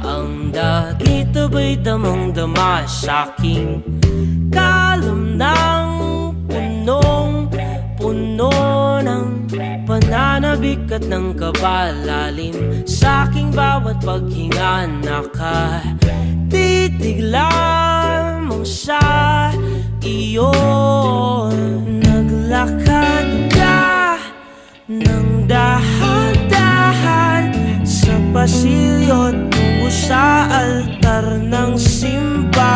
Ang dagit aba'y damang-dama sa'king kalam ng punong-puno ng pananabik at ng kabalalim. Sa'king bawat paghinga nakatitig lamang sa iyo. Naglakad ka ng dahan-dahan sa pasilyo tungo sa altar ng simbahan.